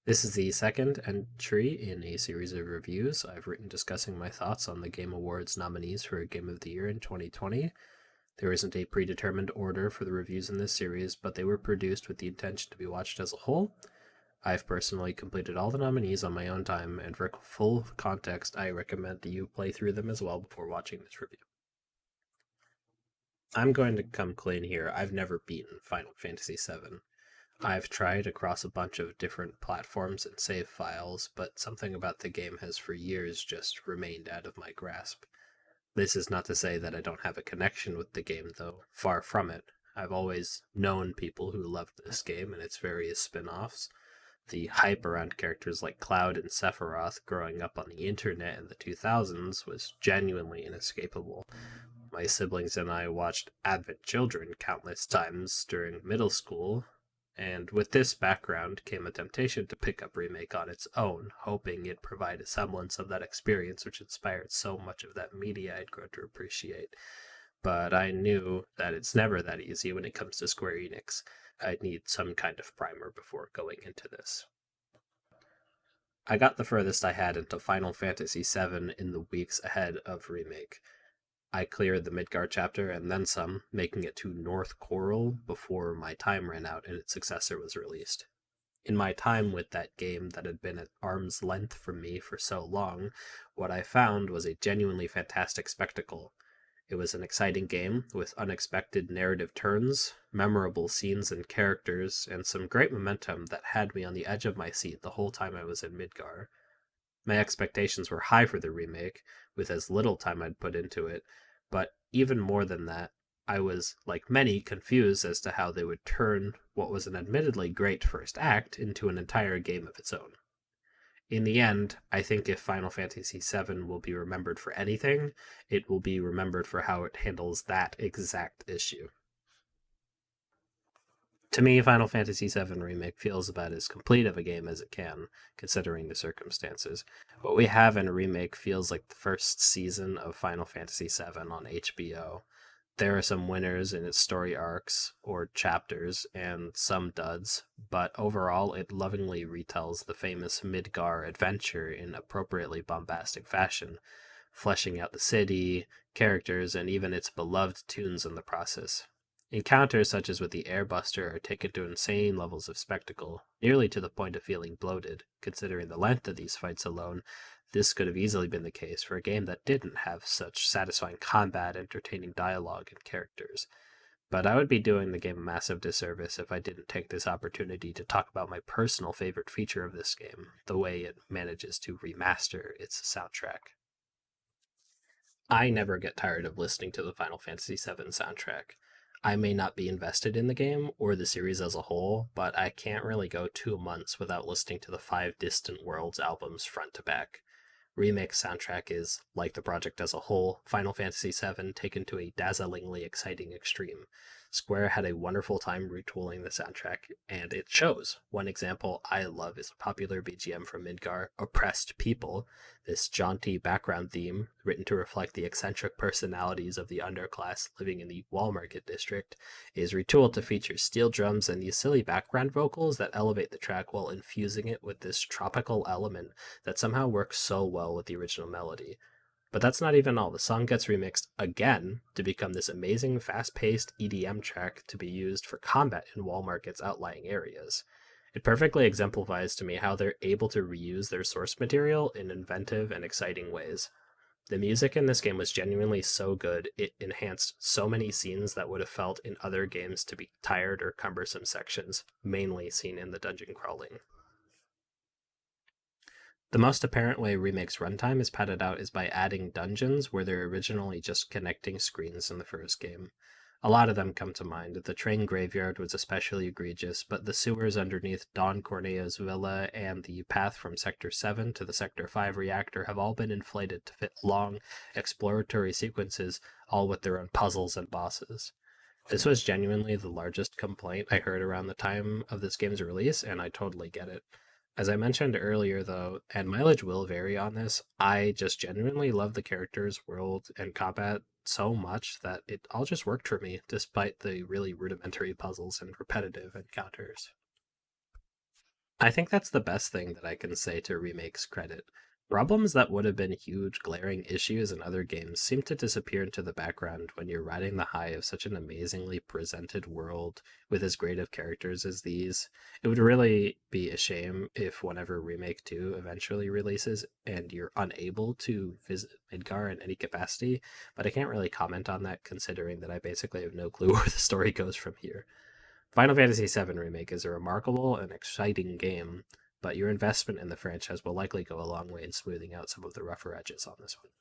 This is the second entry in a series of reviews I've written discussing my thoughts on the Game Awards nominees for Game of the Year in 2020. There isn't a predetermined order for the reviews in this series, but they were produced with the intention to be watched as a whole. I've personally completed all the nominees on my own time, and for full context, I recommend that you play through them as well before watching this review. I'm going to come clean here. I've never beaten Final Fantasy VII. I've tried across a bunch of different platforms and save files, but something about the game has for years just remained out of my grasp. This is not to say that I don't have a connection with the game, though, far from it. I've always known people who loved this game and its various spin offs. The hype around characters like Cloud and Sephiroth growing up on the internet in the 2000s was genuinely inescapable. My siblings and I watched Advent Children countless times during middle school, and with this background came a temptation to pick up Remake on its own, hoping it'd provide a semblance of that experience which inspired so much of that media I'd grown to appreciate. But I knew that it's never that easy when it comes to Square Enix. I'd need some kind of primer before going into this. I got the furthest I had into Final Fantasy VII in the weeks ahead of Remake. I cleared the Midgar chapter and then some, making it to North Coral before my time ran out and its successor was released. In my time with that game that had been at arm's length from me for so long, what I found was a genuinely fantastic spectacle. It was an exciting game with unexpected narrative turns, memorable scenes and characters, and some great momentum that had me on the edge of my seat the whole time I was in Midgar. My expectations were high for the remake, with as little time I'd put into it, but even more than that, I was, like many, confused as to how they would turn what was an admittedly great first act into an entire game of its own. In the end, I think if Final Fantasy VII will be remembered for anything, it will be remembered for how it handles that exact issue. To me, Final Fantasy VII Remake feels about as complete of a game as it can, considering the circumstances. What we have in Remake feels like the first season of Final Fantasy VII on HBO. There are some winners in its story arcs or chapters, and some duds, but overall it lovingly retells the famous Midgar adventure in appropriately bombastic fashion, fleshing out the city, characters, and even its beloved tunes in the process. Encounters such as with the Airbuster are taken to insane levels of spectacle, nearly to the point of feeling bloated. Considering the length of these fights alone, this could have easily been the case for a game that didn't have such satisfying combat, entertaining dialogue, and characters. But I would be doing the game a massive disservice if I didn't take this opportunity to talk about my personal favorite feature of this game, the way it manages to remaster its soundtrack. I never get tired of listening to the Final Fantasy VII soundtrack. I may not be invested in the game or the series as a whole, but I can't really go 2 months without listening to the Five Distant Worlds albums front to back. Remake's soundtrack is, like the project as a whole, Final Fantasy VII taken to a dazzlingly exciting extreme. Square had a wonderful time retooling the soundtrack, and it shows. One example I love is a popular BGM from Midgar, Oppressed People. This jaunty background theme, written to reflect the eccentric personalities of the underclass living in the Wall Market district, is retooled to feature steel drums and these silly background vocals that elevate the track while infusing it with this tropical element that somehow works so well with the original melody. But that's not even all. The song gets remixed again to become this amazing, fast paced EDM track to be used for combat in Wall Market's outlying areas. It perfectly exemplifies to me how they're able to reuse their source material in inventive and exciting ways. The music in this game was genuinely so good, it enhanced so many scenes that would have felt in other games to be tired or cumbersome sections, mainly seen in the dungeon crawling. The most apparent way Remake's runtime is padded out is by adding dungeons where they're originally just connecting screens in the first game. A lot of them come to mind. The train graveyard was especially egregious, but the sewers underneath Don Corneo's villa and the path from Sector 7 to the Sector 5 reactor have all been inflated to fit long, exploratory sequences, all with their own puzzles and bosses. This was genuinely the largest complaint I heard around the time of this game's release, and I totally get it. As I mentioned earlier, though, and mileage will vary on this, I just genuinely love the characters, world, and combat so much that it all just worked for me, despite the really rudimentary puzzles and repetitive encounters. I think that's the best thing that I can say to Remake's credit. Problems that would have been huge, glaring issues in other games seem to disappear into the background when you're riding the high of such an amazingly presented world with as great of characters as these. It would really be a shame if whenever Remake 2 eventually releases and you're unable to visit Midgar in any capacity, but I can't really comment on that considering that I basically have no clue where the story goes from here. Final Fantasy VII Remake is a remarkable and exciting game, but your investment in the franchise will likely go a long way in smoothing out some of the rougher edges on this one.